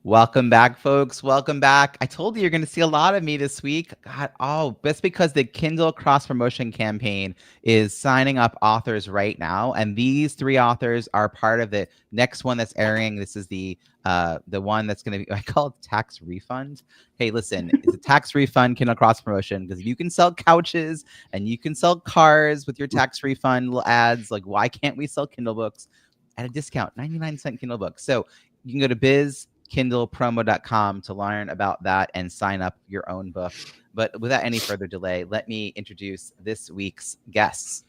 Welcome back, folks. Welcome back. I told you you're going to see a lot of me this week. God, that's because the Kindle cross promotion campaign is signing up authors right now, and these three authors are part of the next one that's airing. This is the one that's going to be, I call it tax refund. Hey, listen, it's a tax refund Kindle cross promotion because you can sell couches and you can sell cars with your tax refund ads. Like, why can't we sell Kindle books at a discount, 99-cent Kindle books? So you can go to bizkindlepromo.com to learn about that and sign up your own book. But without any further delay, let me introduce this week's guests.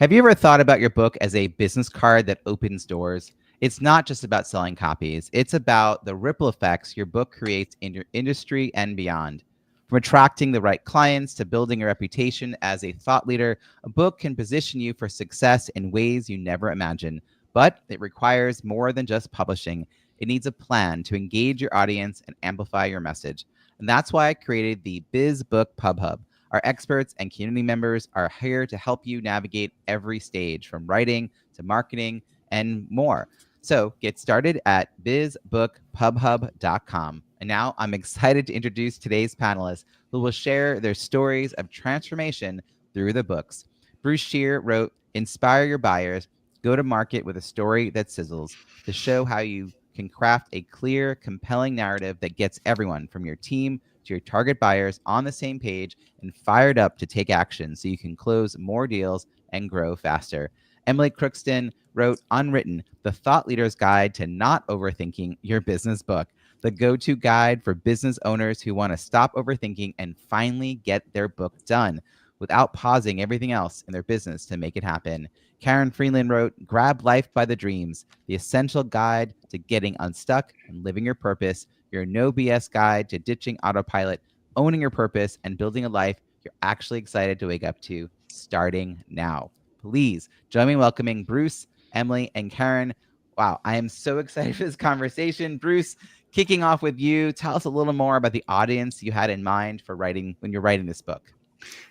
Have you ever thought about your book as a business card that opens doors? It's not just about selling copies. It's about the ripple effects your book creates in your industry and beyond. From attracting the right clients to building a reputation as a thought leader, a book can position you for success in ways you never imagined. But it requires more than just publishing. It needs a plan to engage your audience and amplify your message. And that's why I created the Biz Book Pub Hub. Our experts and community members are here to help you navigate every stage, from writing to marketing and more. So get started at bizbookpubhub.com. And now I'm excited to introduce today's panelists who will share their stories of transformation through the books. Bruce Scheer wrote, "Inspire your buyers, go to market with a story that sizzles," to show how you can craft a clear, compelling narrative that gets everyone from your team to your target buyers on the same page and fired up to take action so you can close more deals and grow faster. Emily Crookston wrote Unwritten, the thought leader's guide to not overthinking your business book, the go-to guide for business owners who want to stop overthinking and finally get their book done without pausing everything else in their business to make it happen. Karin Freeland wrote Grab Life by the Dreams, the essential guide to getting unstuck and living your purpose, your no BS guide to ditching autopilot, owning your purpose, and building a life you're actually excited to wake up to, starting now. Please join me in welcoming Bruce, Emily, and Karin. Wow, I am so excited for this conversation. Bruce, kicking off with you, tell us a little more about the audience you had in mind for writing when you're writing this book.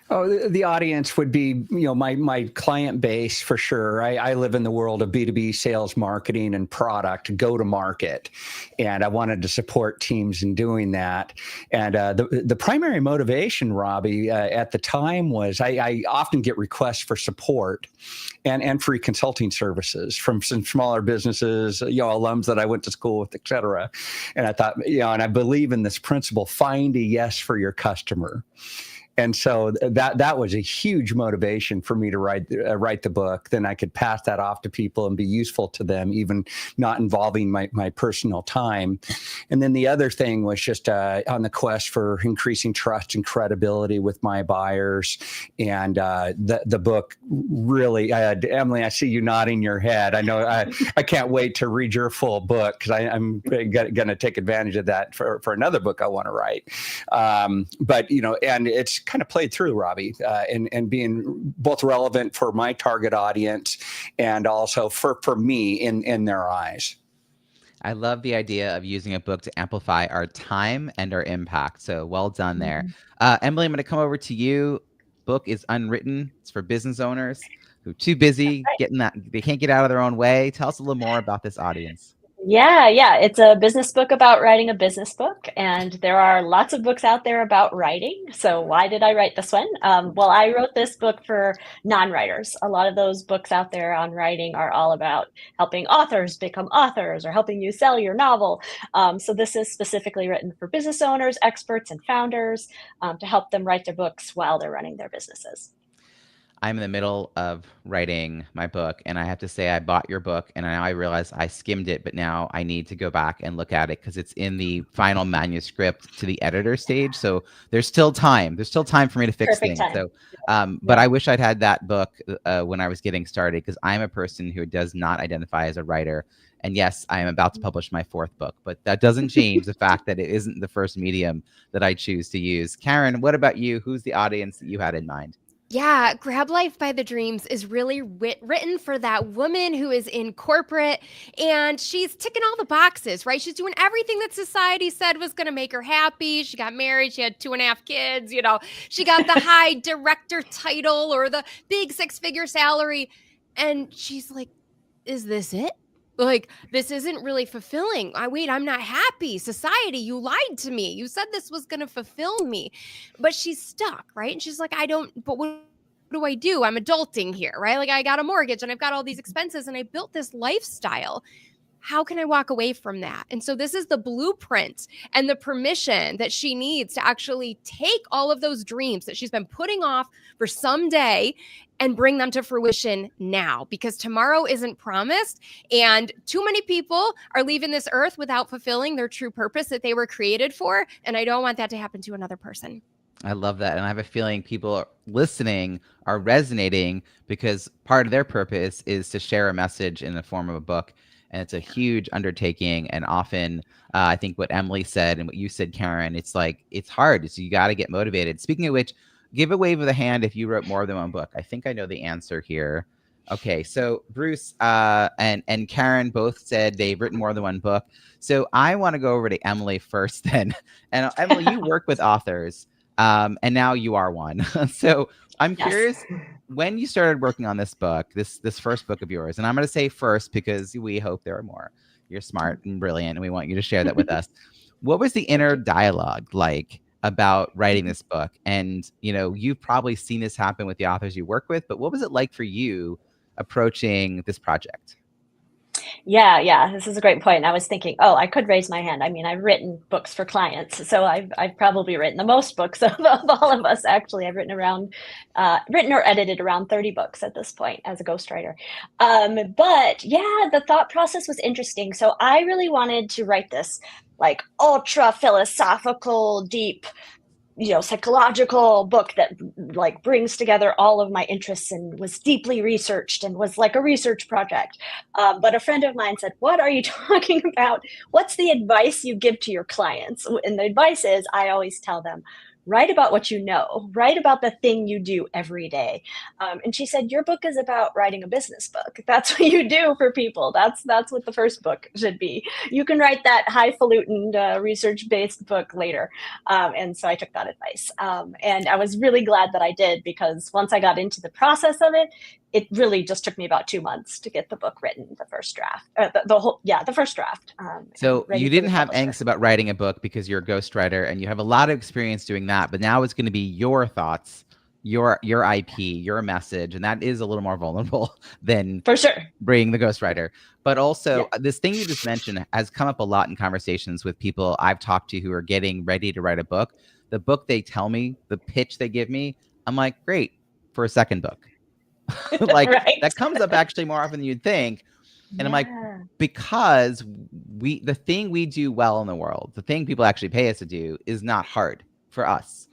Oh, the audience would be, my client base for sure. I live in the world of B2B sales, marketing, and product, go to market. And I wanted to support teams in doing that. And the primary motivation, Robbie, at the time was I often get requests for support and free consulting services from some smaller businesses, alums that I went to school with, et cetera. And I thought, and I believe in this principle, find a yes for your customer. And so that was a huge motivation for me to write the book. Then I could pass that off to people and be useful to them, even not involving my personal time. And then the other thing was just on the quest for increasing trust and credibility with my buyers. And the book really, Emily, I see you nodding your head. I know I can't wait to read your full book because I'm going to take advantage of that for another book I want to write. But, and it's kind of played through, Robbie, and being both relevant for my target audience and also for me in their eyes. I love the idea of using a book to amplify our time and our impact. So well done there. Emily, I'm going to come over to you. Book is Unwritten. It's for business owners who are too busy getting that. They can't get out of their own way. Tell us a little more about this audience. Yeah. It's a business book about writing a business book, and there are lots of books out there about writing. So why did I write this one? Well, I wrote this book for non-writers. A lot of those books out there on writing are all about helping authors become authors or helping you sell your novel. So this is specifically written for business owners, experts, and founders to help them write their books while they're running their businesses. I'm in the middle of writing my book, and I have to say I bought your book, and now I realize I skimmed it, but now I need to go back and look at it because it's in the final manuscript to the editor stage. So there's still time. There's still time for me to fix things. So, but I wish I'd had that book when I was getting started, because I'm a person who does not identify as a writer. And yes, I am about to publish my fourth book, but that doesn't change the fact that it isn't the first medium that I choose to use. Karin, what about you? Who's the audience that you had in mind? Yeah, Grab Life by the Dreams is really written for that woman who is in corporate and she's ticking all the boxes, right? She's doing everything that society said was going to make her happy. She got married. She had 2.5 kids. She got the high director title or the big 6-figure salary. And she's like, is this it? Like, this isn't really fulfilling. I'm not happy. Society, you lied to me. You said this was going to fulfill me. But she's stuck, right? And she's like, but what do I do? I'm adulting here, right? Like, I got a mortgage and I've got all these expenses and I built this lifestyle. How can I walk away from that? And so this is the blueprint and the permission that she needs to actually take all of those dreams that she's been putting off for some day and bring them to fruition now, because tomorrow isn't promised. And too many people are leaving this earth without fulfilling their true purpose that they were created for. And I don't want that to happen to another person. I love that. And I have a feeling people listening are resonating because part of their purpose is to share a message in the form of a book. And it's a huge undertaking. And often, I think what Emily said and what you said, Karin, it's like, it's hard. So you got to get motivated. Speaking of which, give a wave of the hand if you wrote more than one book. I think I know the answer here. Okay, so Bruce and Karin both said they've written more than one book. So I want to go over to Emily first then. And Emily, you work with authors, and now you are one. So I'm curious, when you started working on this book, this first book of yours, and I'm going to say first because we hope there are more. You're smart and brilliant, and we want you to share that with us. What was the inner dialogue like about writing this book? And, you know, you've probably seen this happen with the authors you work with, but what was it like for you approaching this project? Yeah, this is a great point. I was thinking, I could raise my hand. I mean, I've written books for clients, so I've probably written the most books of all of us. Actually, I've written or edited around 30 books at this point as a ghostwriter. But yeah, the thought process was interesting. So I really wanted to write this like ultra philosophical, deep, psychological book that like brings together all of my interests and was deeply researched and was like a research project. But a friend of mine said, "What are you talking about? What's the advice you give to your clients?" And the advice is, I always tell them, write about what you know, write about the thing you do every day. And she said, your book is about writing a business book. That's what you do for people. That's what the first book should be. You can write that highfalutin research-based book later. And so I took that advice. And I was really glad that I did, because once I got into the process of it, it really just took me about 2 months to get the book written, the first draft, the first draft. So you didn't have angst about writing a book because you're a ghostwriter and you have a lot of experience doing that, but now it's going to be your thoughts, your IP, your message, and that is a little more vulnerable than for sure being the ghostwriter. But also this thing you just mentioned has come up a lot in conversations with people I've talked to who are getting ready to write a book. The book they tell me, the pitch they give me, I'm like, great, for a second book. Like that comes up actually more often than you'd think. And I'm like, because the thing we do well in the world, the thing people actually pay us to do is not hard for us.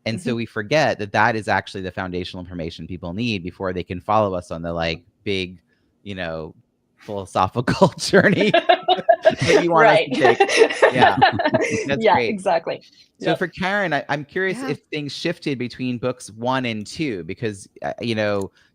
And so we forget that that is actually the foundational information people need before they can follow us on the like big, philosophical journey that you want us to take. Yeah. That's great. Exactly. So for Karin, I'm curious if things shifted between books 1 and 2, because,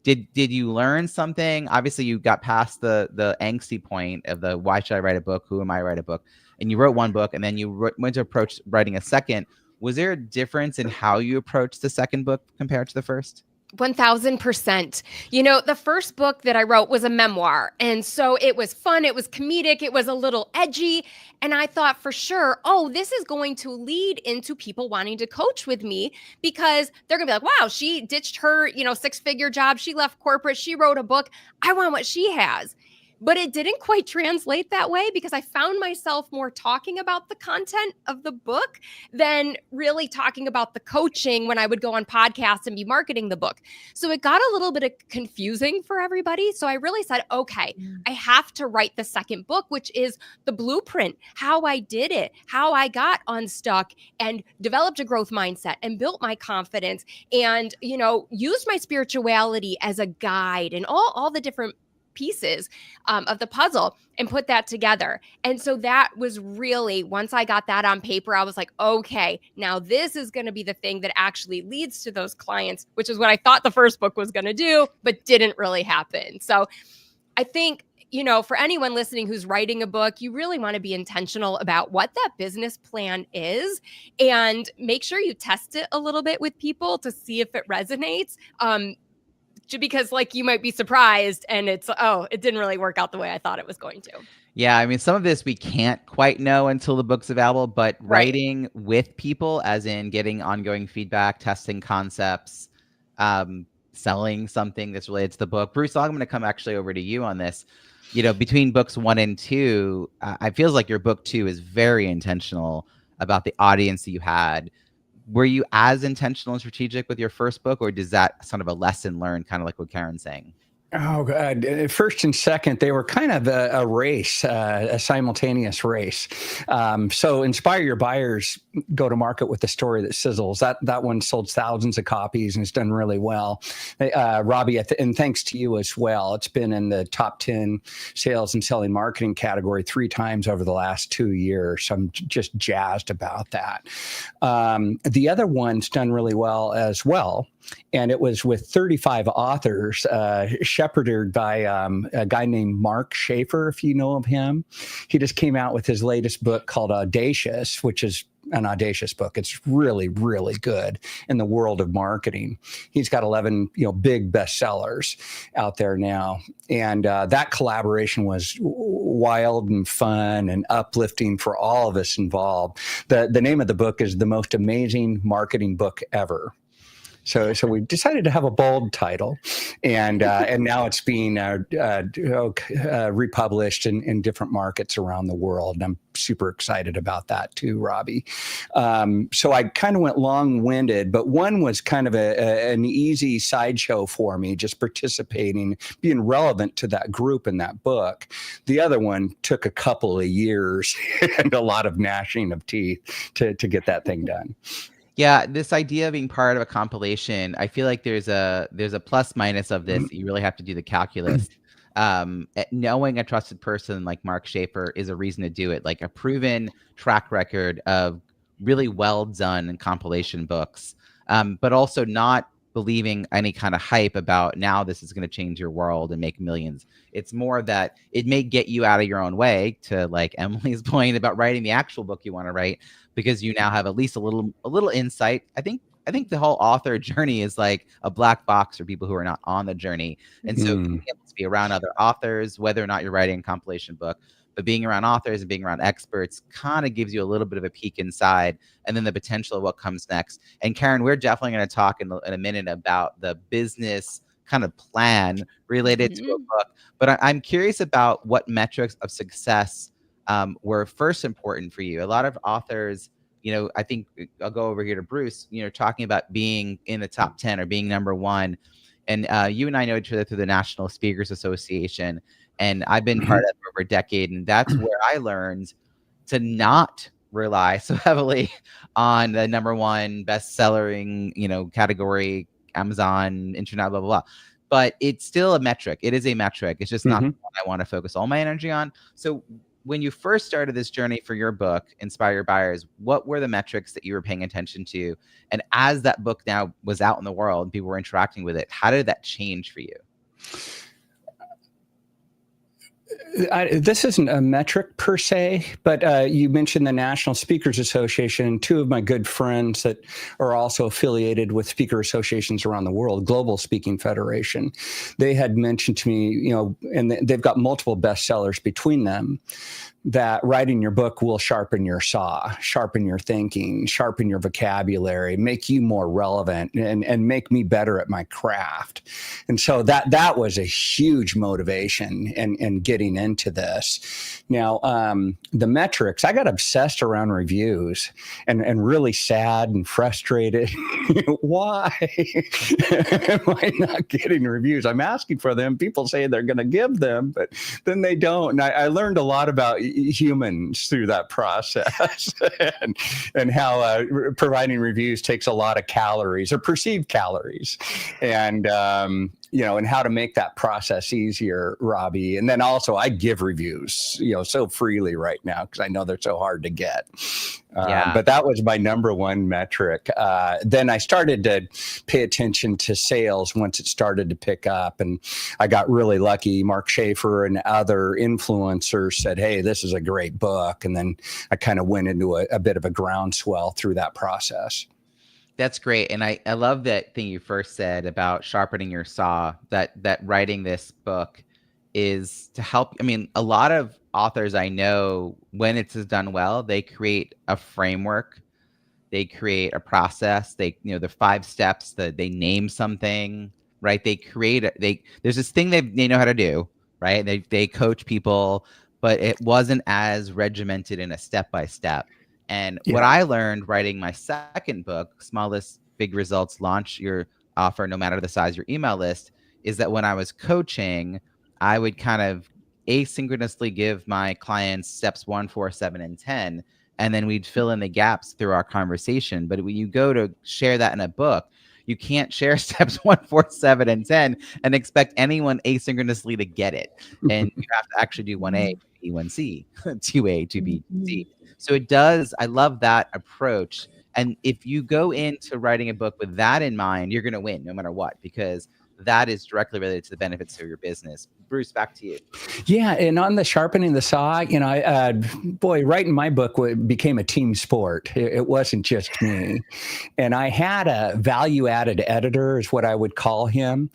did you learn something? Obviously, you got past the angsty point of the why should I write a book? Who am I to write a book? And you wrote one book, and then you went to approach writing a second. Was there a difference in how you approached the second book compared to the first? 1000%. The first book that I wrote was a memoir. And so it was fun. It was comedic. It was a little edgy. And I thought for sure, this is going to lead into people wanting to coach with me, because they're going to be like, wow, she ditched her, 6-figure job. She left corporate. She wrote a book. I want what she has. But it didn't quite translate that way, because I found myself more talking about the content of the book than really talking about the coaching when I would go on podcasts and be marketing the book. So it got a little bit confusing for everybody. So I really said, okay, I have to write the second book, which is the blueprint, how I did it, how I got unstuck and developed a growth mindset and built my confidence and, used my spirituality as a guide and all the different pieces of the puzzle and put that together. And so that was really, once I got that on paper, I was like, okay, now this is going to be the thing that actually leads to those clients, which is what I thought the first book was going to do, but didn't really happen. So I think, for anyone listening who's writing a book, you really want to be intentional about what that business plan is and make sure you test it a little bit with people to see if it resonates. because like you might be surprised and it didn't really work out the way I thought it was going to. Yeah, I mean, some of this we can't quite know until the book's available, but Right. writing with people, as in getting ongoing feedback, testing concepts, selling something that's related to the book. Bruce, I'm going to come actually over to you on this. Between books 1 and 2, I feels like your book 2 is very intentional about the audience that you had. Were you as intentional and strategic with your first book, or does that sort of a lesson learned, kind of like what Karin's saying? Oh, God. First and second, they were kind of a race, a simultaneous race. So Inspire Your Buyers, go to market with the story that sizzles. That one sold thousands of copies and it's done really well. Robbie, and thanks to you as well. It's been in the top 10 sales and selling marketing category 3 times over the last 2 years. So I'm just jazzed about that. The other one's done really well as well. And it was with 35 authors, shepherded by a guy named Mark Schaefer, if you know of him. He just came out with his latest book called Audacious, which is an audacious book. It's really, really good in the world of marketing. He's got 11, big bestsellers out there now. And that collaboration was wild and fun and uplifting for all of us involved. The name of the book is The Most Amazing Marketing Book Ever. So we decided to have a bold title, and now it's being republished in different markets around the world. And I'm super excited about that too, Robbie. So I kind of went long-winded, but one was kind of an easy sideshow for me, just participating, being relevant to that group in that book. The other one took a couple of years and a lot of gnashing of teeth to get that thing done. Yeah, this idea of being part of a compilation, I feel like there's a plus minus of this. You really have to do the calculus. Knowing a trusted person like Mark Schaefer is a reason to do it, like a proven track record of really well done compilation books, but also not believing any kind of hype about now this is going to change your world and make millions. It's more that it may get you out of your own way, to like Emily's point about writing the actual book you want to write, because you now have at least a little insight. I think the whole author journey is like a black box for people who are not on the journey. And so being able to be around other authors, whether or not you're writing a compilation book, but being around authors and being around experts kind of gives you a little bit of a peek inside, and then the potential of what comes next. And Karin, we're definitely going to talk in a minute about the business kind of plan related to a book. But I'm curious about what metrics of success were first important for you. A lot of authors, I think I'll go over here to Bruce, talking about being in the top 10 or being number 1. And you and I know each other through the National Speakers Association. And I've been part of it for over a decade. And that's where I learned to not rely so heavily on the number 1 best-selling, category, Amazon, internet, blah, blah, blah. But it's still a metric. It is a metric. It's just not what I want to focus all my energy on. So when you first started this journey for your book, Inspire Your Buyers, what were the metrics that you were paying attention to? And as that book now was out in the world and people were interacting with it, how did that change for you? This isn't a metric per se, but you mentioned the National Speakers Association. 2 of my good friends that are also affiliated with speaker associations around the world, Global Speaking Federation, they had mentioned to me, and they've got multiple bestsellers between them, that writing your book will sharpen your saw, sharpen your thinking, sharpen your vocabulary, make you more relevant, and make me better at my craft. And so that was a huge motivation in getting into this. Now, the metrics, I got obsessed around reviews and really sad and frustrated. Why am I not getting reviews? I'm asking for them. People say they're going to give them, but then they don't. And I learned a lot about humans through that process and how providing reviews takes a lot of calories, or perceived calories, and and how to make that process easier, Robbie. And then also I give reviews, so freely right now because I know they're so hard to get. But that was my number 1 metric. Then I started to pay attention to sales once it started to pick up. And I got really lucky. Mark Schaefer and other influencers said, hey, this is a great book. And then I kind of went into a bit of a groundswell through that process. That's great. And I love that thing you first said about sharpening your saw, that writing this book is to help. I mean, a lot of authors I know, when it's done well, they create a framework, they create a process, the 5 steps, that they name something, right? They create there's this thing they know how to do, right? They coach people, but it wasn't as regimented in a step by step. And what I learned writing my second book, Small List, Big Results, Launch Your Offer No Matter the Size of Your Email List, is that when I was coaching, I would kind of asynchronously give my clients steps 1, 4, 7, and 10, and then we'd fill in the gaps through our conversation. But when you go to share that in a book, you can't share steps 1, 4, 7, and 10 and expect anyone asynchronously to get it. And you have to actually do 1A, 2B, 1C, 2A, 2B, 2C. So it does. I love that approach. And if you go into writing a book with that in mind, you're going to win no matter what, because that is directly related to the benefits of your business. Bruce, back to you. Yeah, and on the sharpening the saw, writing my book became a team sport. It wasn't just me. And I had a value-added editor, is what I would call him.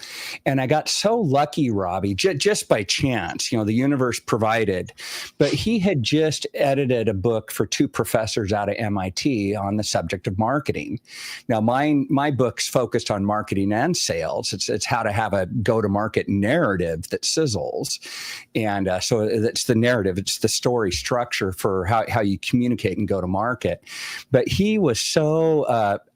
And I got so lucky, Robbie, just by chance, the universe provided. But he had just edited a book for 2 professors out of MIT on the subject of marketing. Now, my book's focused on marketing and sales. It's how to have a go-to-market narrative that sizzles. And so it's the narrative, it's the story structure for how you communicate and go to market. But he was so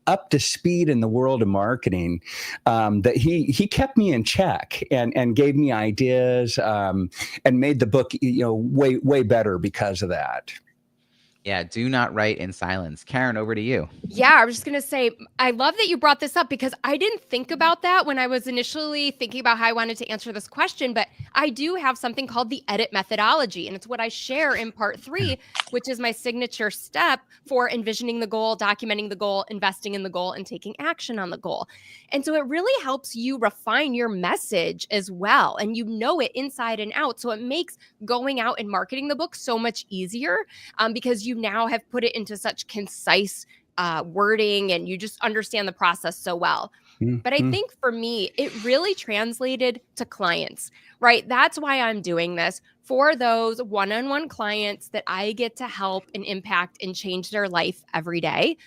up to speed in the world of marketing that he kept me in check and gave me ideas and made the book way better because of that. Yeah, do not write in silence. Karin, over to you. Yeah, I was just going to say, I love that you brought this up because I didn't think about that when I was initially thinking about how I wanted to answer this question, but I do have something called the edit methodology, and it's what I share in part 3, which is my signature step for envisioning the goal, documenting the goal, investing in the goal, and taking action on the goal. And so it really helps you refine your message as well, and you know it inside and out. So it makes going out and marketing the book so much easier because you now have put it into such concise wording and you just understand the process so well. But I think for me, it really translated to clients, right? That's why I'm doing this, for those one-on-one clients that I get to help and impact and change their life every day.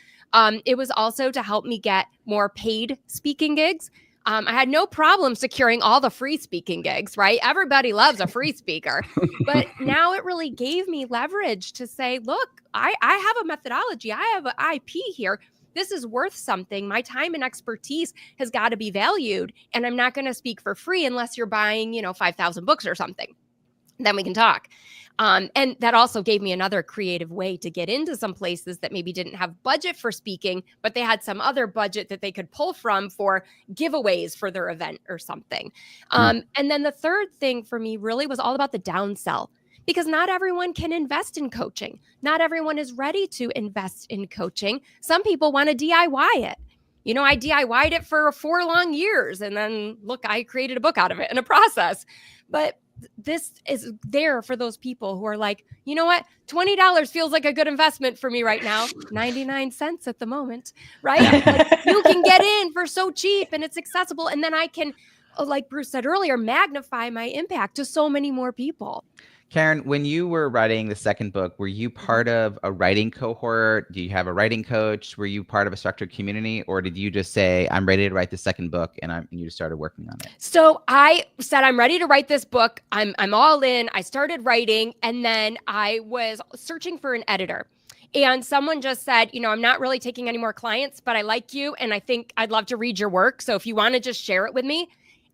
It was also to help me get more paid speaking gigs. I had no problem securing all the free speaking gigs, right? Everybody loves a free speaker. But now it really gave me leverage to say, look, I have a methodology. I have an IP here. This is worth something. My time and expertise has got to be valued. And I'm not going to speak for free unless you're buying, 5,000 books or something. Then we can talk. And that also gave me another creative way to get into some places that maybe didn't have budget for speaking, but they had some other budget that they could pull from for giveaways for their event or something. And then the third thing for me really was all about the downsell, because not everyone can invest in coaching. Not everyone is ready to invest in coaching. Some people want to DIY it. I DIY'd it for 4 long years, and then look, I created a book out of it in a process. But this is there for those people who are like, you know what? $20 feels like a good investment for me right now. 99 cents at the moment, right? Like, you can get in for so cheap and it's accessible. And then I can, like Bruce said earlier, magnify my impact to so many more people. Karin, when you were writing the second book, were you part of a writing cohort? Do you have a writing coach? Were you part of a structured community? Or did you just say, I'm ready to write the second book, and you just started working on it? So I said, I'm ready to write this book. I'm all in. I started writing, and then I was searching for an editor. And someone just said, I'm not really taking any more clients, but I like you, and I think I'd love to read your work. So if you want to just share it with me.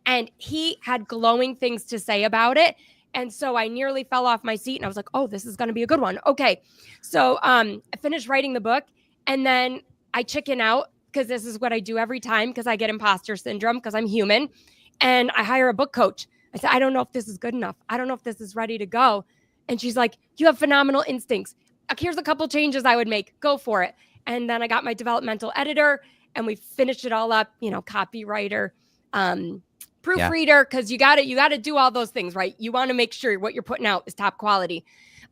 And he had glowing things to say about it. And so I nearly fell off my seat and I was like, oh, this is going to be a good one. Okay. So I finished writing the book, and then I chicken out because this is what I do every time, because I get imposter syndrome because I'm human, and I hire a book coach. I said, I don't know if this is good enough. I don't know if this is ready to go. And she's like, you have phenomenal instincts. Here's a couple changes I would make. Go for it. And then I got my developmental editor and we finished it all up, copywriter, proofreader, because you got to do all those things, right? You want to make sure what you're putting out is top quality.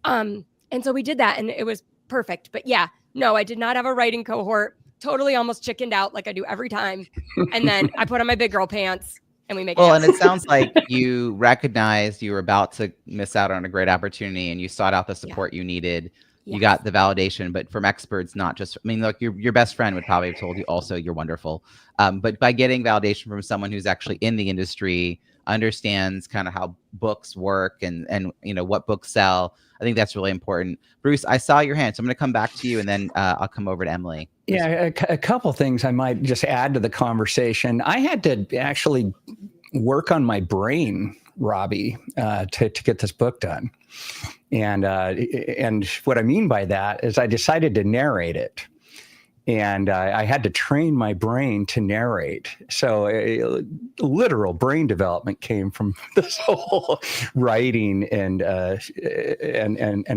And so we did that and it was perfect. But yeah, no, I did not have a writing cohort. totally almost chickened out like I do every time. And then I put on my big girl pants and we make Well, it and it sounds like you recognized you were about to miss out on a great opportunity and you sought out the support you needed. You got the validation, but from experts, not just, I mean, look, your best friend would probably have told you also you're wonderful. But by getting validation from someone who's actually in the industry, understands kind of how books work and what books sell, I think that's really important. Bruce, I saw your hand, so I'm going to come back to you and then I'll come over to Emily. Bruce. Yeah, a couple things I might just add to the conversation. I had to actually work on my brain, Robbie, to get this book done. And what I mean by that is I decided to narrate it. And I had to train my brain to narrate. So literal brain development came from this whole writing and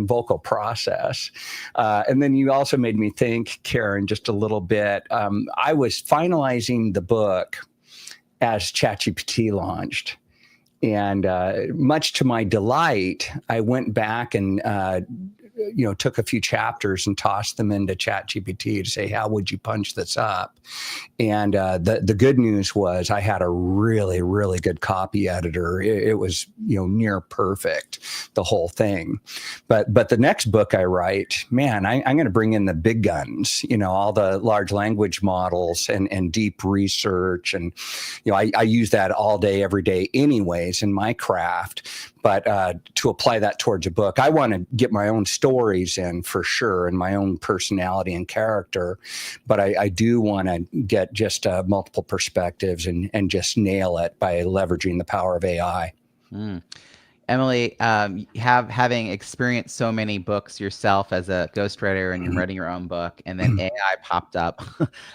vocal process. And then you also made me think, Karin, just a little bit. I was finalizing the book as ChatGPT launched. And much to my delight, I went back and took a few chapters and tossed them into ChatGPT to say, how would you punch this up? And the good news was I had a really, really good copy editor. It was, near perfect, the whole thing. But the next book I write, man, I'm going to bring in the big guns, all the large language models and deep research. And, I use that all day, every day anyways in my craft. But to apply that towards a book, I want to get my own stories in for sure and my own personality and character. But I do want to get just multiple perspectives and just nail it by leveraging the power of AI. Emily, having experienced so many books yourself as a ghostwriter and you're writing your own book, and then AI popped up.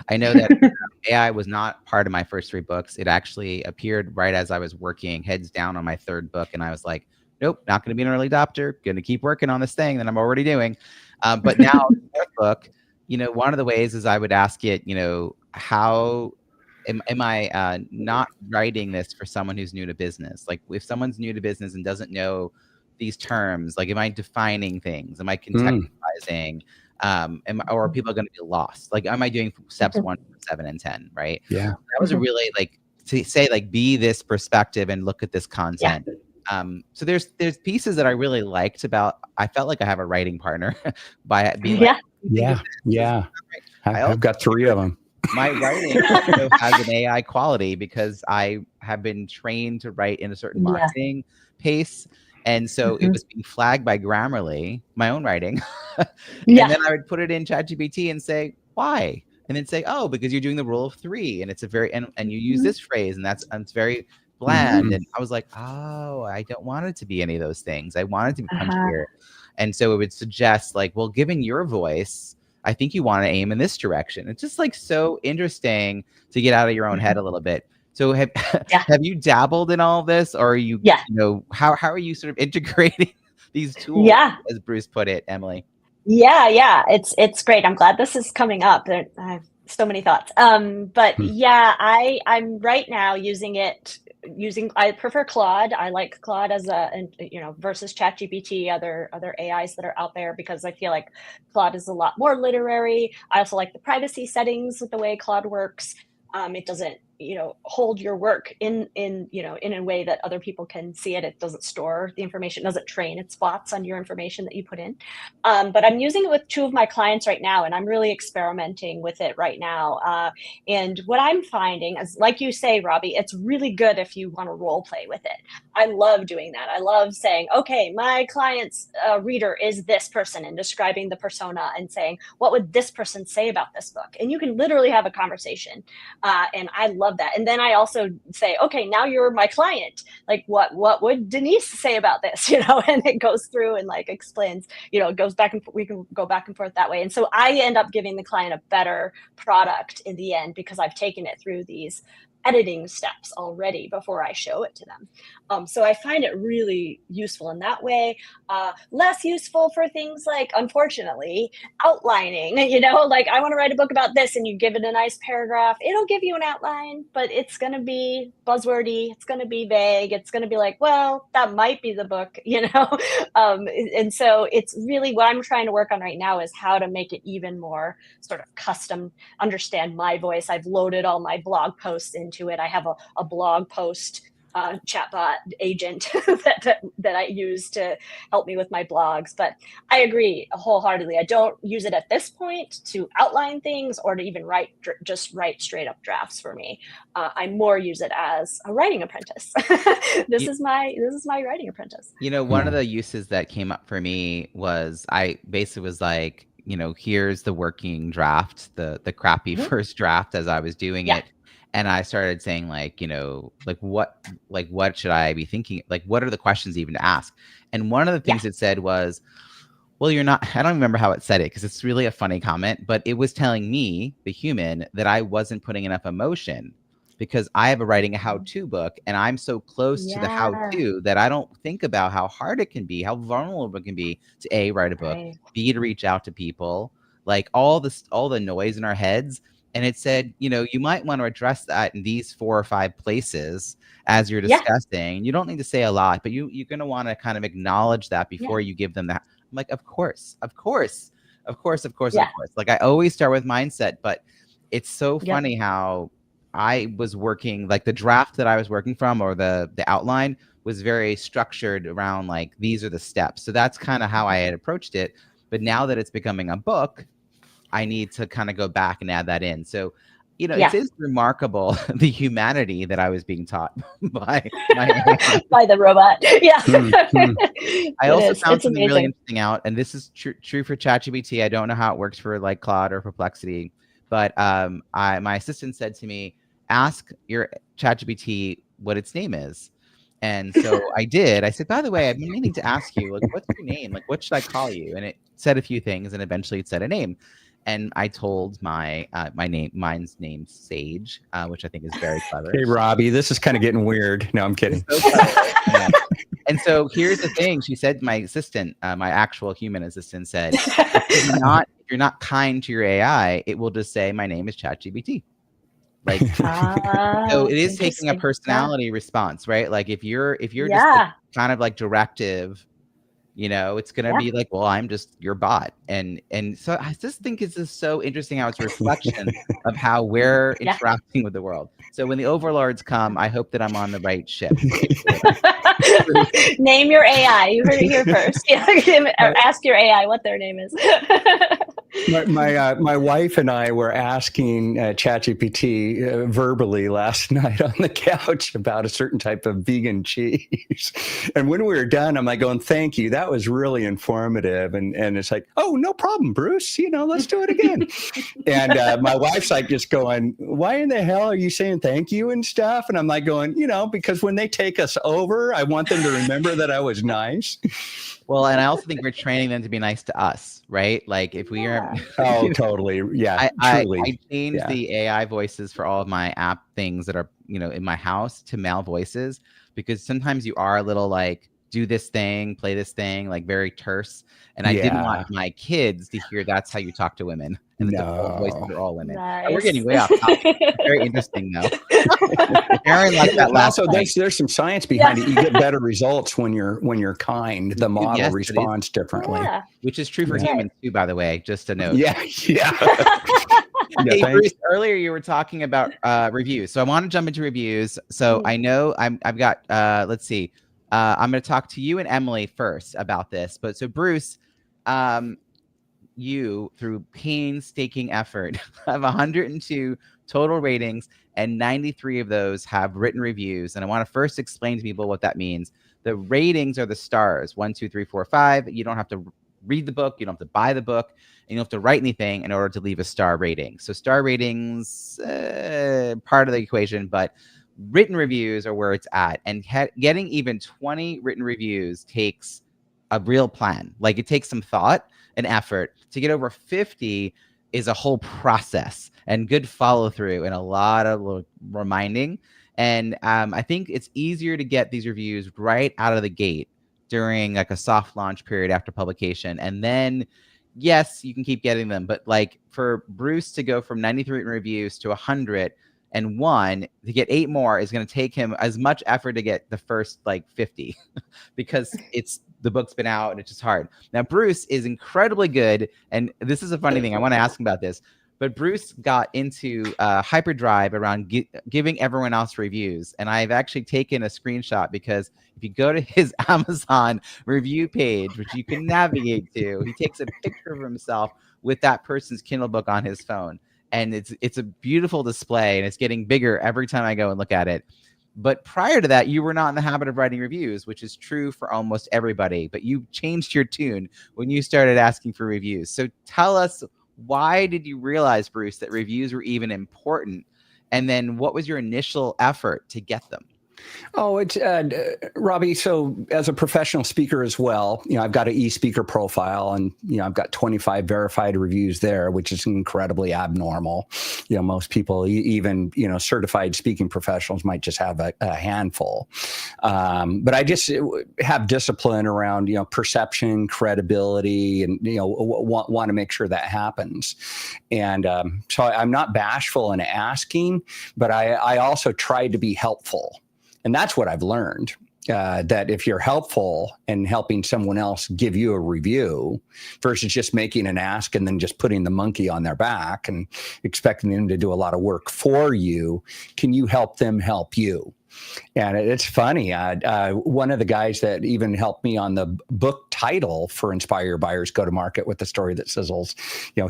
I know that AI was not part of my first 3 books. It actually appeared right as I was working heads down on my 3rd book. And I was like, nope, not going to be an early adopter. Going to keep working on this thing that I'm already doing. But now the 4th book, one of the ways is I would ask it, how am I not writing this for someone who's new to business? Like if someone's new to business and doesn't know these terms, like am I defining things? Am I contextualizing? Or are people going to be lost? Like, am I doing steps 1, 7, and 10? Right. Yeah. That was a really to say be this perspective and look at this content. Yeah. So there's pieces that I really liked about. I felt like I have a writing partner by being I've got 3 of them. My writing also has an AI quality because I have been trained to write in a certain marketing pace. And so it was being flagged by Grammarly, my own writing. And then I would put it in ChatGPT and say, why? And then say, oh, because you're doing the rule of 3 and it's a very, and you use this phrase and it's very bland. And I was like, oh, I don't want it to be any of those things. I want it to be punchier. And so it would suggest well, given your voice, I think you want to aim in this direction. It's just so interesting to get out of your own head a little bit. So have you dabbled in all this, or are you, how are you sort of integrating these tools, as Bruce put it, Emily? Yeah. It's great. I'm glad this is coming up. I have so many thoughts. But I'm right now using it. I prefer Claude. I like Claude as versus ChatGPT, other AIs that are out there, because I feel like Claude is a lot more literary. I also like the privacy settings with the way Claude works. It doesn't hold your work in a way that other people can see it. It doesn't store the information, it doesn't train its bots on your information that you put in. But I'm using it with 2 of my clients right now, and I'm really experimenting with it right now. And what I'm finding is, like you say, Robbie, it's really good if you want to role play with it. I love doing that. I love saying, okay, my client's reader is this person, and describing the persona and saying, what would this person say about this book? And you can literally have a conversation. And I love that. And then I also say, okay, now you're my client. What would Denise say about this? And it goes through and explains, it goes back and we can go back and forth that way. And so I end up giving the client a better product in the end, because I've taken it through these editing steps already before I show it to them. So I find it really useful in that way. Less useful for things like, unfortunately, outlining. Like, I want to write a book about this, and you give it a nice paragraph. It'll give you an outline, but it's going to be buzzwordy. It's going to be vague. It's going to be like, well, that might be the book, and so it's really what I'm trying to work on right now is how to make it even more sort of custom, understand my voice. I've loaded all my blog posts into it. I have a blog post chatbot agent that I use to help me with my blogs. But I agree wholeheartedly. I don't use it at this point to outline things or to even just write straight up drafts for me. I more use it as a writing apprentice. This is my writing apprentice. One of the uses that came up for me was I basically was like, here's the working draft, the crappy first draft as I was doing it. And I started saying what should I be thinking? Like, what are the questions even to ask? And one of the things it said was, well, you're not, I don't remember how it said it because it's really a funny comment, but it was telling me, the human, that I wasn't putting enough emotion because I have writing a how-to book and I'm so close to the how-to that I don't think about how hard it can be, how vulnerable it can be to A, write a book, B, to reach out to people, like all the noise in our heads. And it said, you might want to address that in these 4 or 5 places as you're discussing. You don't need to say a lot, but you're going to want to kind of acknowledge that before you give them that. I'm like, of course. Like, I always start with mindset, but it's so funny how I was working, like the draft that I was working from or the outline was very structured around like, these are the steps. So that's kind of how I had approached it. But now that it's becoming a book, I need to kind of go back and add that in. So, it is remarkable the humanity that I was being taught by by the robot. Yeah. I also found something really interesting out, and this is true for ChatGPT. I don't know how it works for like Claude or Perplexity, but my assistant said to me, ask your ChatGPT what its name is. And so I did. I said, by the way, I've been meaning to ask you, like, what's your name? Like, what should I call you? And it said a few things, and eventually it said a name. And I told mine's name Sage, which I think is very clever. Hey, Robbie, this is kind of getting weird. No, I'm kidding. And so here's the thing. She said, my assistant, my actual human assistant said, if you're not kind to your AI, it will just say, my name is ChatGPT. Like, so it is taking a personality response, right? Like if you're just like, kind of like directive, it's going to be like, well, I'm just your bot. And so I just think it's just so interesting how it's a reflection of how we're interacting with the world. So when the overlords come, I hope that I'm on the right ship. Name your AI. You heard it here first. Ask your AI what their name is. My wife and I were asking ChatGPT verbally last night on the couch about a certain type of vegan cheese. And when we were done, I'm like going, thank you. That was really informative. And it's like, oh, no problem, Bruce. Let's do it again. And my wife's like just going, why in the hell are you saying thank you and stuff? And I'm like going, because when they take us over, I want them to remember that I was nice. Well, and I also think we're training them to be nice to us, right? Like if we are. Oh, totally. Yeah, truly. I changed the AI voices for all of my app things that are, in my house to male voices, because sometimes you are a little like, do this thing, play this thing, like very terse. And I didn't want my kids to hear that's how you talk to women. And the default voices are all women. Nice. We're getting way off topic. Very interesting though. Karin liked that last also, there's some science behind it. You get better results when you're kind. The model responds differently. Yeah. Which is true for humans too, by the way, just a note. Yeah. Hey, Bruce, earlier you were talking about reviews. So I want to jump into reviews. So I know I've got, let's see. I'm going to talk to you and Emily first about this. But so Bruce, you, through painstaking effort, have 102 total ratings, and 93 of those have written reviews. And I want to first explain to people what that means. The ratings are the stars, 1, 2, 3, 4, 5. You don't have to read the book. You don't have to buy the book. And you don't have to write anything in order to leave a star rating. So star ratings, part of the equation, but written reviews are where it's at. And getting even 20 written reviews takes a real plan. Like it takes some thought and effort. To get over 50 is a whole process and good follow through and a lot of reminding. And I think it's easier to get these reviews right out of the gate during like a soft launch period after publication. And then, yes, you can keep getting them. But like for Bruce to go from 93 reviews to 101, to get 8 more is going to take him as much effort to get the first like 50 because the book's been out and it's just hard. Now, Bruce is incredibly good. And this is a funny thing. I want to ask him about this. But Bruce got into hyperdrive around giving everyone else reviews. And I've actually taken a screenshot because if you go to his Amazon review page, which you can navigate to, he takes a picture of himself with that person's Kindle book on his phone. And it's a beautiful display, and it's getting bigger every time I go and look at it. But prior to that, you were not in the habit of writing reviews, which is true for almost everybody. But you changed your tune when you started asking for reviews. So tell us, why did you realize, Bruce, that reviews were even important? And then what was your initial effort to get them? Oh, it's Robbie. So as a professional speaker as well, I've got an e-speaker profile, and I've got 25 verified reviews there, which is incredibly abnormal. Most people, even certified speaking professionals, might just have a handful. But I just have discipline around perception, credibility, and want to make sure that happens. And so I'm not bashful in asking, but I also try to be helpful. And that's what I've learned, that if you're helpful and helping someone else give you a review versus just making an ask and then just putting the monkey on their back and expecting them to do a lot of work for you, can you help them help you? And it's funny. One of the guys that even helped me on the book title for Inspire Your Buyers, Go to Market with the Story That Sizzles,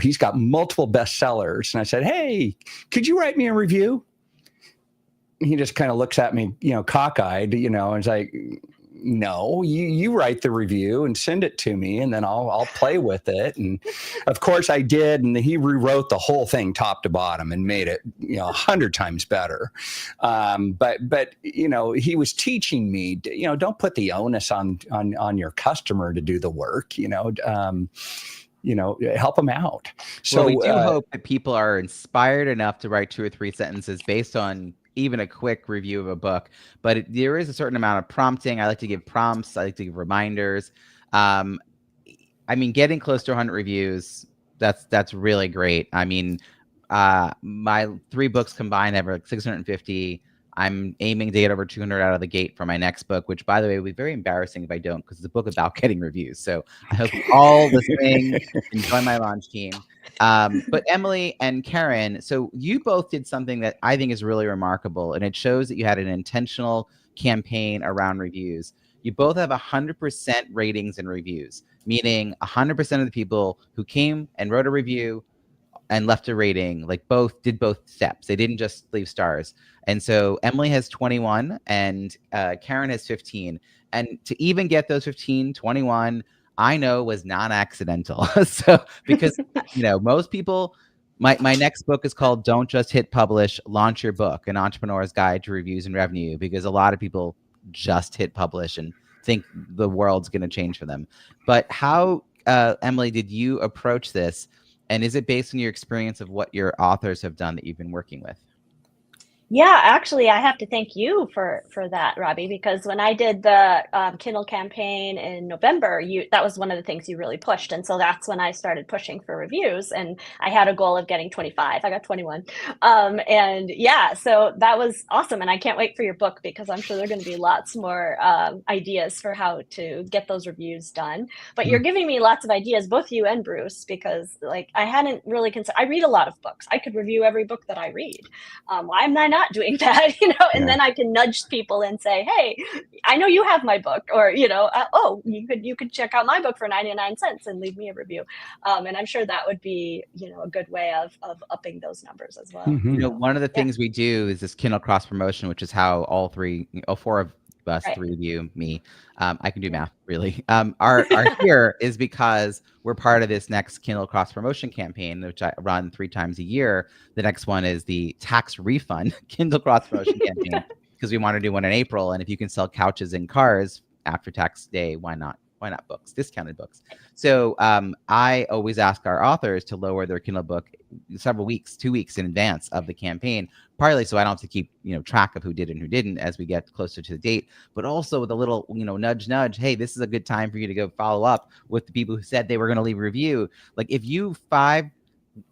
he's got multiple bestsellers. And I said, hey, could you write me a review? He just kind of looks at me, cockeyed, and it's like, no, you write the review and send it to me, and then I'll play with it. And of course I did. And he rewrote the whole thing top to bottom and made it, 100 times better. But he was teaching me, don't put the onus on your customer to do the work, help them out. So we do hope that people are inspired enough to write 2 or 3 sentences based on even a quick review of a book, but there is a certain amount of prompting. I like to give prompts. I like to give reminders. Getting close to 100 reviews, that's really great. My 3 books combined have like 650. I'm aiming to get over 200 out of the gate for my next book, which, by the way, will be very embarrassing if I don't, because it's a book about getting reviews. So I hope all listening enjoy my launch team. But Emily and Karin, so you both did something that I think is really remarkable, and it shows that you had an intentional campaign around reviews. You both have 100% ratings and reviews, meaning 100% of the people who came and wrote a review and left a rating, did both steps. They didn't just leave stars. And so Emily has 21 and Karin has 15. And to even get those 15, 21, I know was non-accidental. So because, most people, my next book is called Don't Just Hit Publish, Launch Your Book, An Entrepreneur's Guide to Reviews and Revenue, because a lot of people just hit publish and think the world's going to change for them. But how, Emily, did you approach this? And is it based on your experience of what your authors have done that you've been working with? Yeah, actually, I have to thank you for that, Robbie, because when I did the Kindle campaign in November, that was one of the things you really pushed. And so that's when I started pushing for reviews. And I had a goal of getting 25. I got 21. And yeah, so that was awesome. And I can't wait for your book, because I'm sure there are going to be lots more ideas for how to get those reviews done. But you're giving me lots of ideas, both you and Bruce, because I hadn't really considered. I read a lot of books. I could review every book that I read. Why am I not doing that? And then I can nudge people and say, hey, I know you have my book, or you could check out my book for 99 cents and leave me a review. And I'm sure that would be a good way of upping those numbers as well. One of the things we do is this Kindle cross promotion, which is how all 4 of us, right. 3 of you, me, I can do math really, are here is because we're part of this next Kindle cross promotion campaign, which I run 3 times a year. The next one is the tax refund Kindle cross promotion campaign, because we want to do one in April. And if you can sell couches and cars after tax day, why not why not books, discounted books. So I always ask our authors to lower their Kindle book several weeks, 2 weeks in advance of the campaign, partly so I don't have to keep, track of who did and who didn't as we get closer to the date, but also with a little, nudge, hey, this is a good time for you to go follow up with the people who said they were going to leave a review. Like if you 5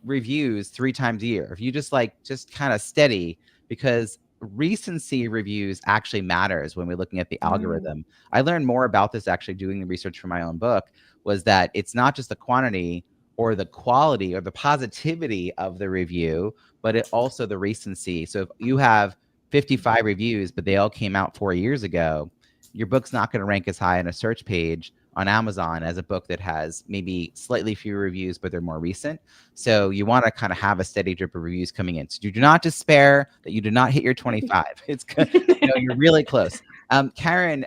reviews 3 times a year, if you just kind of steady, because recency reviews actually matters when we're looking at the algorithm. I learned more about this actually doing the research for my own book, was that it's not just the quantity or the quality or the positivity of the review, but it also the recency. So if you have 55 reviews, but they all came out 4 years ago, your book's not going to rank as high on a search page on Amazon as a book that has maybe slightly fewer reviews, but they're more recent. So you want to kind of have a steady drip of reviews coming in. So you do not despair that you did not hit your 25. It's you're really close. Karin,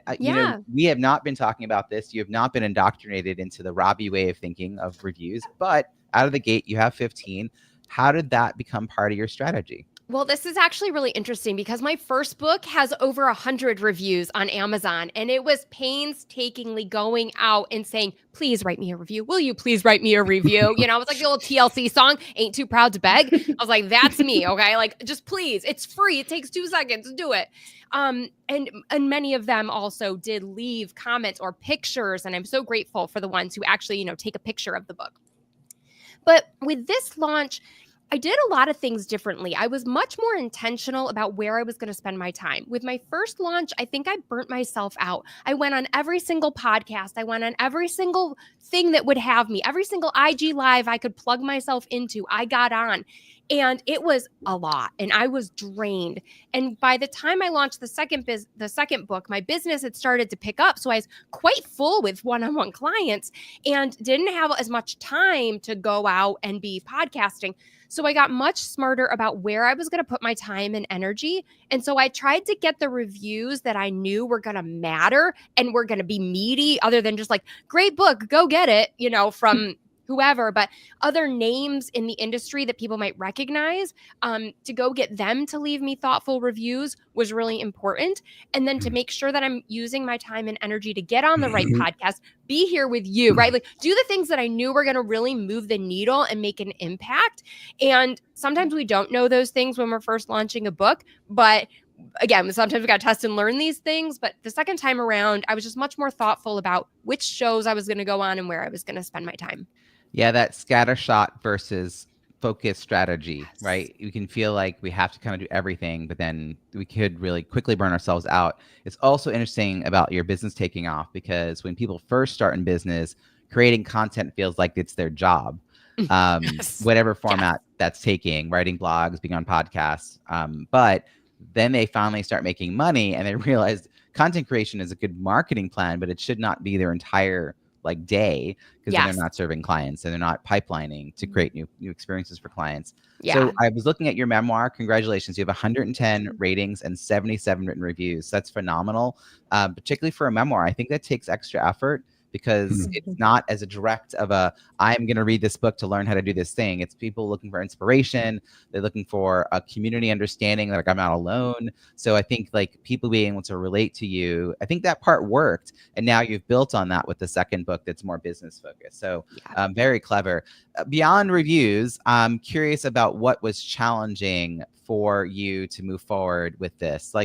we have not been talking about this. You have not been indoctrinated into the Robbie way of thinking of reviews, but out of the gate, you have 15. How did that become part of your strategy? Well, this is actually really interesting because my first book has over 100 reviews on Amazon, and it was painstakingly going out and saying, please write me a review. Will you please write me a review? It was like the old TLC song, Ain't Too Proud to Beg. I was like, that's me. Okay. Like, just please, it's free. It takes 2 seconds to do it. And many of them also did leave comments or pictures. And I'm so grateful for the ones who actually, take a picture of the book. But with this launch, I did a lot of things differently. I was much more intentional about where I was going to spend my time. With my first launch, I think I burnt myself out. I went on every single podcast. I went on every single thing that would have me, every single IG live I could plug myself into, I got on. And it was a lot, and I was drained. And by the time I launched the second book, my business had started to pick up. So I was quite full with one-on-one clients and didn't have as much time to go out and be podcasting. So I got much smarter about where I was going to put my time and energy. And so I tried to get the reviews that I knew were going to matter and were going to be meaty, other than just like, great book, go get it, from whoever, but other names in the industry that people might recognize, to go get them to leave me thoughtful reviews was really important. And then to make sure that I'm using my time and energy to get on the right podcast, be here with you, right? Like do the things that I knew were going to really move the needle and make an impact. And sometimes we don't know those things when we're first launching a book, but again, sometimes we got to test and learn these things. But the second time around, I was just much more thoughtful about which shows I was going to go on and where I was going to spend my time. Yeah, that scattershot versus focus strategy, right? You can feel like we have to kind of do everything, but then we could really quickly burn ourselves out. It's also interesting about your business taking off, because when people first start in business, creating content feels like it's their job, whatever format that's taking, writing blogs, being on podcasts. But then they finally start making money and they realize content creation is a good marketing plan, but it should not be their entire day, because then they're not serving clients and they're not pipelining to create new experiences for clients. So I was looking at your memoir. Congratulations. You have 110 ratings and 77 written reviews. That's phenomenal. Particularly for a memoir. I think that takes extra effort, because it's not as a direct of I'm going to read this book to learn how to do this thing. It's people looking for inspiration. They're looking for a community understanding, like I'm not alone. So I think people being able to relate to you, I think that part worked. And now you've built on that with the second book that's more business focused. So very clever. Beyond reviews, I'm curious about what was challenging for you to move forward with this.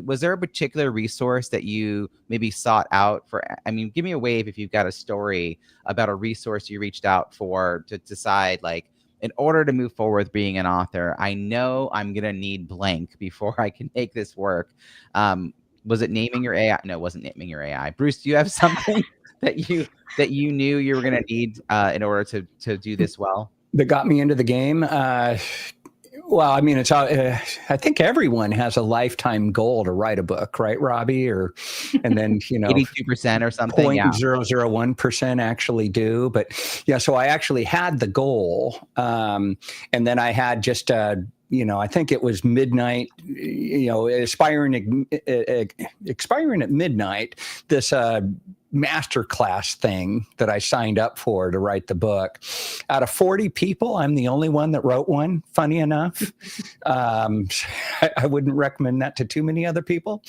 Was there a particular resource that you maybe sought out for? I mean, give me a wave if you've got a story about a resource you reached out for to decide, in order to move forward with being an author, I know I'm going to need blank before I can make this work. Was it naming your AI? No, it wasn't naming your AI. Bruce, do you have something that you knew you were going to need in order to do this well? That got me into the game? Well, I mean, I think everyone has a lifetime goal to write a book, right, Robbie? And then, 82% or something. 0.001% actually do. But so I actually had the goal. And then I had just, I think it was midnight, expiring at midnight, this masterclass thing that I signed up for to write the book. Out of 40 people, I'm the only one that wrote one, funny enough. I wouldn't recommend that to too many other people,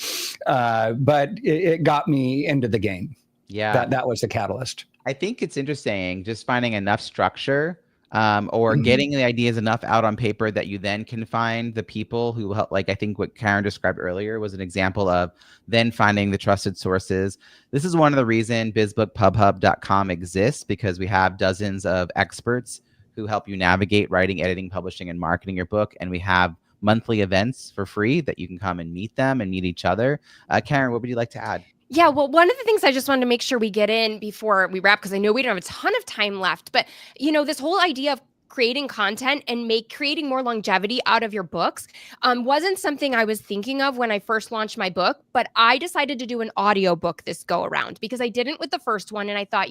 but it got me into the game. Yeah. That was the catalyst. I think it's interesting just finding enough structure or getting the ideas enough out on paper that you then can find the people who help. Like I think what Karin described earlier was an example of then finding the trusted sources. This is one of the reasons bizbookpubhub.com exists, because we have dozens of experts who help you navigate writing, editing, publishing, and marketing your book. And we have monthly events for free that you can come and meet them and meet each other. Karin, what would you like to add? Yeah, well, one of the things I just wanted to make sure we get in before we wrap, because I know we don't have a ton of time left, but this whole idea of creating content and creating more longevity out of your books wasn't something I was thinking of when I first launched my book, but I decided to do an audiobook this go around because I didn't with the first one. And I thought,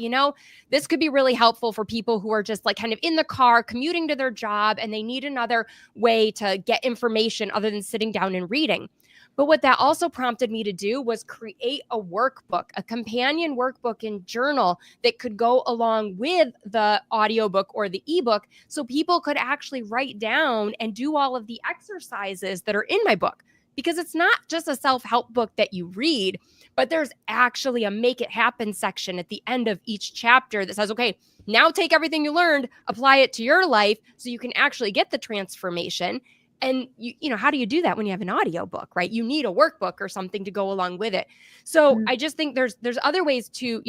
this could be really helpful for people who are just like kind of in the car commuting to their job and they need another way to get information other than sitting down and reading. But what that also prompted me to do was create a workbook, a companion workbook and journal that could go along with the audiobook or the ebook so people could actually write down and do all of the exercises that are in my book. Because it's not just a self-help book that you read, but there's actually a make it happen section at the end of each chapter that says, okay, now take everything you learned, apply it to your life so you can actually get the transformation. And how do you do that when you have an audiobook, right? You need a workbook or something to go along with it. So I just think there's other ways to,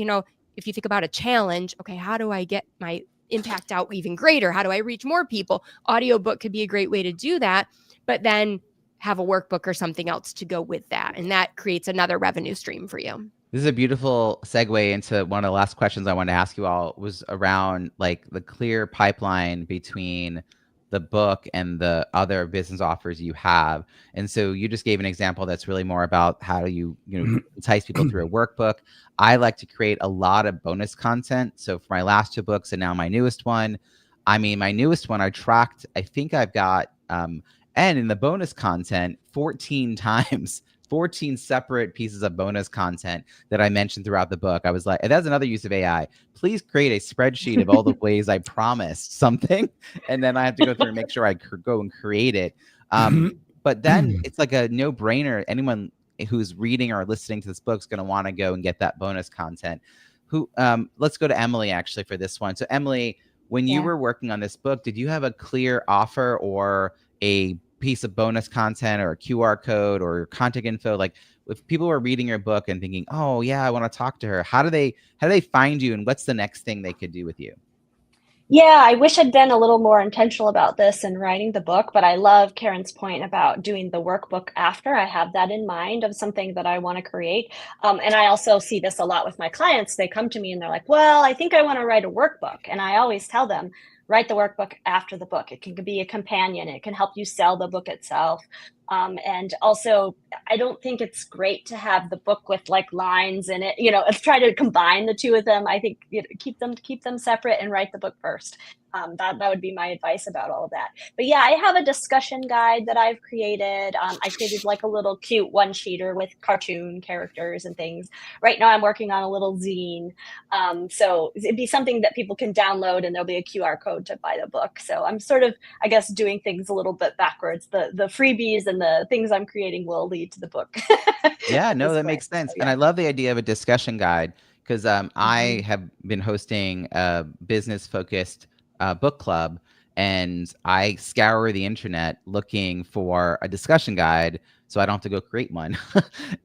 if you think about a challenge, okay, how do I get my impact out even greater? How do I reach more people? Audiobook could be a great way to do that, but then have a workbook or something else to go with that. And that creates another revenue stream for you. This is a beautiful segue into one of the last questions I wanted to ask you all was around like the clear pipeline between the book and the other business offers you have. And so you just gave an example that's really more about how do you entice people through a workbook. I like to create a lot of bonus content. So for my last 2 books and now my newest one, my newest one I tracked, I think I've got, and in the bonus content, 14 times, 14 separate pieces of bonus content that I mentioned throughout the book. I was like, that's another use of AI. Please create a spreadsheet of all the ways I promised something. And then I have to go through and make sure I go and create it. But then it's like a no brainer. Anyone who's reading or listening to this book is going to want to go and get that bonus content. Let's go to Emily actually for this one. So Emily, when you were working on this book, did you have a clear offer or a piece of bonus content or a QR code or contact info? Like if people were reading your book and thinking, oh yeah, I want to talk to her, how do they find you and what's the next thing they could do with you? Yeah, I wish I'd been a little more intentional about this in writing the book, but I love Karin's point about doing the workbook after. I have that in mind of something that I want to create. And I also see this a lot with my clients. They come to me and they're like, well, I think I want to write a workbook. And I always tell them, write the workbook after the book. It can be a companion. It can help you sell the book itself. And also, I don't think it's great to have the book with like lines in it. Try to combine the two of them. I think keep them separate and write the book first. That would be my advice about all of that. But yeah, I have a discussion guide that I've created. I created like a little cute one-sheeter with cartoon characters and things. Right now I'm working on a little zine. So it'd be something that people can download and there'll be a QR code to buy the book. So I'm sort of, I guess, doing things a little bit backwards. The freebies and the things I'm creating will lead to the book. Yeah, no, that makes sense. And I love the idea of a discussion guide because I have been hosting a business-focused book club, and I scour the internet looking for a discussion guide so I don't have to go create one.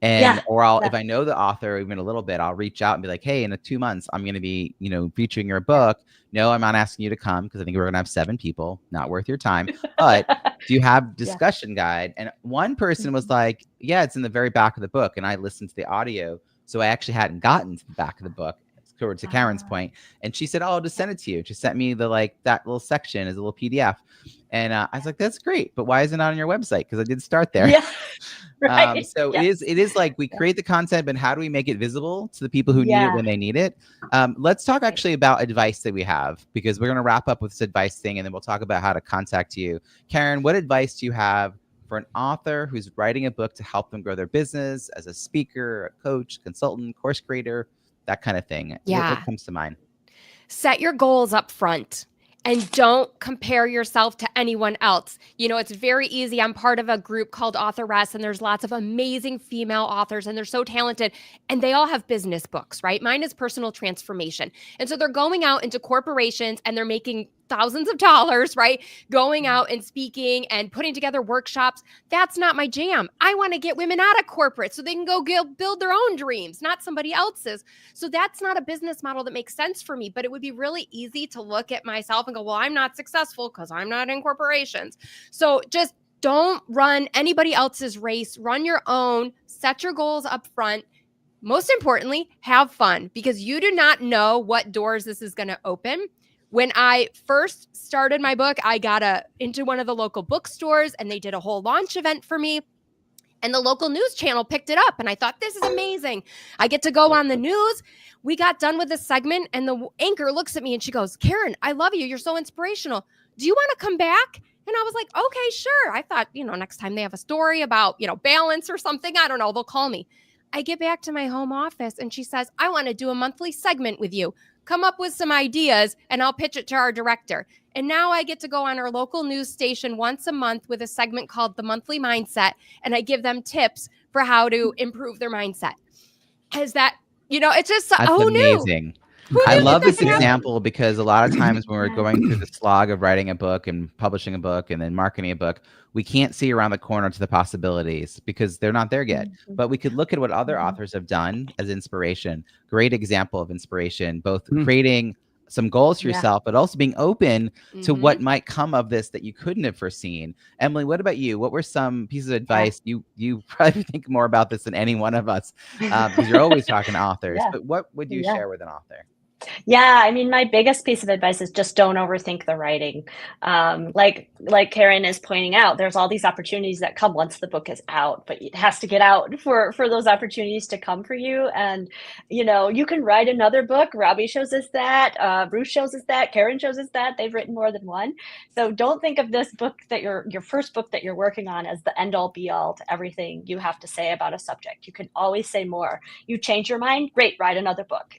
If I know the author even a little bit, I'll reach out and be like, hey, in 2 months, I'm going to be, featuring your book. No, I'm not asking you to come because I think we're going to have 7 people, not worth your time. But do you have discussion guide? And one person was like, yeah, it's in the very back of the book. And I listened to the audio. So I actually hadn't gotten to the back of the book. To Karin's point, and she said, "Oh, I'll just send it to you." She sent me that little section as a little PDF, and I was like, "That's great, but why isn't it on your website?" Because I did start there. Yeah, right. It is like we create the content, but how do we make it visible to the people who need it when they need it? Let's talk actually about advice that we have, because we're going to wrap up with this advice thing, and then we'll talk about how to contact you. Karin, what advice do you have for an author who's writing a book to help them grow their business as a speaker, a coach, consultant, course creator? That kind of thing. Yeah. What comes to mind? Set your goals up front And don't compare yourself to anyone else. You know, it's very easy. I'm part of a group called Author Rest, and there's lots of amazing female authors, and they're so talented. And they all have business books, right? Mine is personal transformation. And so they're going out into corporations and they're making thousands of dollars, right? Going out and speaking and putting together workshops. That's not my jam. I want to get women out of corporate so they can go build their own dreams, not somebody else's. So that's not a business model that makes sense for me, but it would be really easy to look at myself and go, well, I'm not successful because I'm not in corporations. So just don't run anybody else's race, run your own, set your goals up front. Most importantly, have fun, because you do not know what doors this is going to open. When I first started my book, I got into one of the local bookstores and they did a whole launch event for me. And the local news channel picked it up. And I thought, this is amazing. I get to go on the news. We got done with the segment and the anchor looks at me and she goes, Karin, I love you. You're so inspirational. Do you want to come back? And I was like, okay, sure. I thought, next time they have a story about, balance or something, I don't know, they'll call me. I get back to my home office and she says, I want to do a monthly segment with you. Come up with some ideas and I'll pitch it to our director. And now I get to go on our local news station once a month with a segment called The Monthly Mindset. And I give them tips for how to improve their mindset. Is that, it's just, That's amazing. I love this example because a lot of times when we're going through the slog of writing a book and publishing a book and then marketing a book, we can't see around the corner to the possibilities because they're not there yet. But we could look at what other authors have done as inspiration. Great example of inspiration, both creating some goals for yourself, but also being open to what might come of this that you couldn't have foreseen. Emily, what about you? What were some pieces of advice? You probably think more about this than any one of us because you're always talking to authors. But what would you share with an author? Yeah, I mean, my biggest piece of advice is just don't overthink the writing. Like Karin is pointing out, there's all these opportunities that come once the book is out, but it has to get out for those opportunities to come for you. And, you can write another book. Robbie shows us that. Bruce shows us that. Karin shows us that. They've written more than one. So don't think of this book that your first book that you're working on as the end all be all to everything you have to say about a subject. You can always say more. You change your mind, great, write another book.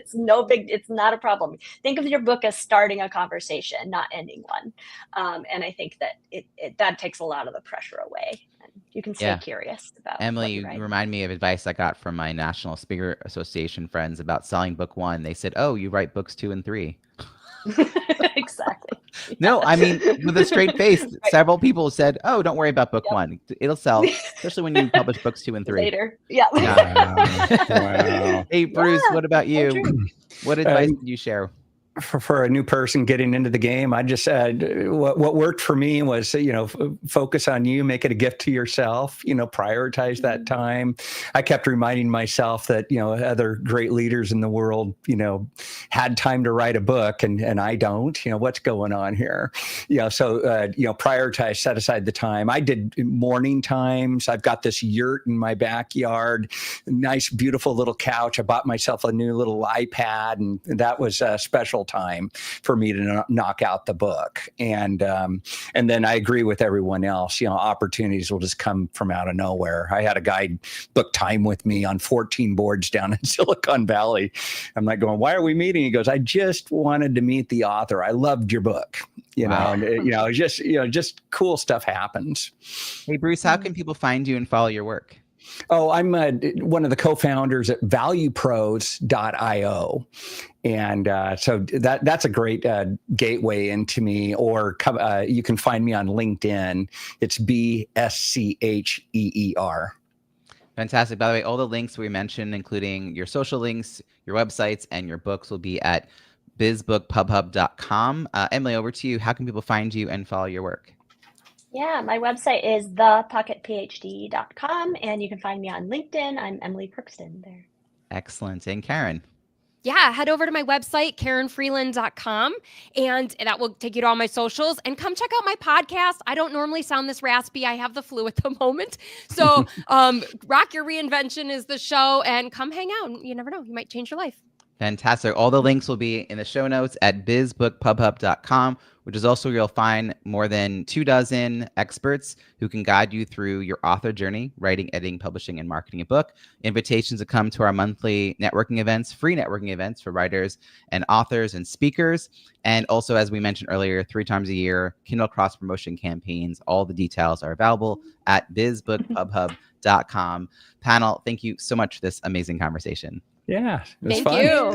It's not a problem. Think of your book as starting a conversation, not ending one. And I think that that takes a lot of the pressure away. And you can stay curious about Emily, you remind me of advice I got from my National Speaker Association friends about selling book one. They said, oh, you write books 2 and 3. Exactly. No, I mean, with a straight face, several people said, oh, don't worry about book one. It'll sell, especially when you publish books 2 and 3. Later. Yeah. Wow. Hey, Bruce, what about you? What advice did you share? For a new person getting into the game, I just what worked for me was focus on you, make it a gift to yourself, prioritize that time. I kept reminding myself that other great leaders in the world had time to write a book and I don't. What's going on here? So prioritize, set aside the time. I did morning times. I've got this yurt in my backyard, nice beautiful little couch. I bought myself a new little iPad, and that was a special time for me to knock out the book. And then I agree with everyone else. Opportunities will just come from out of nowhere. I had a guy book time with me on 14 boards down in Silicon Valley. I'm like going, why are we meeting? He goes, I just wanted to meet the author. I loved your book. Just cool stuff happens. Hey, Bruce, how can people find you and follow your work? Oh, I'm one of the co-founders at valuepros.io. And so that's a great gateway into me, or you can find me on LinkedIn. It's BSCHEER. Fantastic. By the way, all the links we mentioned, including your social links, your websites, and your books will be at bizbookpubhub.com. Emily, over to you. How can people find you and follow your work? Yeah, my website is thepocketphd.com, and you can find me on LinkedIn. I'm Emily Crookston there. Excellent. And Karin? Yeah, head over to my website, KarinFreeland.com, and that will take you to all my socials. And come check out my podcast. I don't normally sound this raspy. I have the flu at the moment. So Rock Your Reinvention is the show, and come hang out. You never know. You might change your life. Fantastic. All the links will be in the show notes at bizbookpubhub.com, which is also where you'll find more than 24 experts who can guide you through your author journey, writing, editing, publishing, and marketing a book. Invitations to come to our monthly networking events, free networking events for writers and authors and speakers. And also, as we mentioned earlier, 3 times a year, Kindle cross promotion campaigns. All the details are available at bizbookpubhub.com. Panel, thank you so much for this amazing conversation. Yeah, it was Thank fun. you.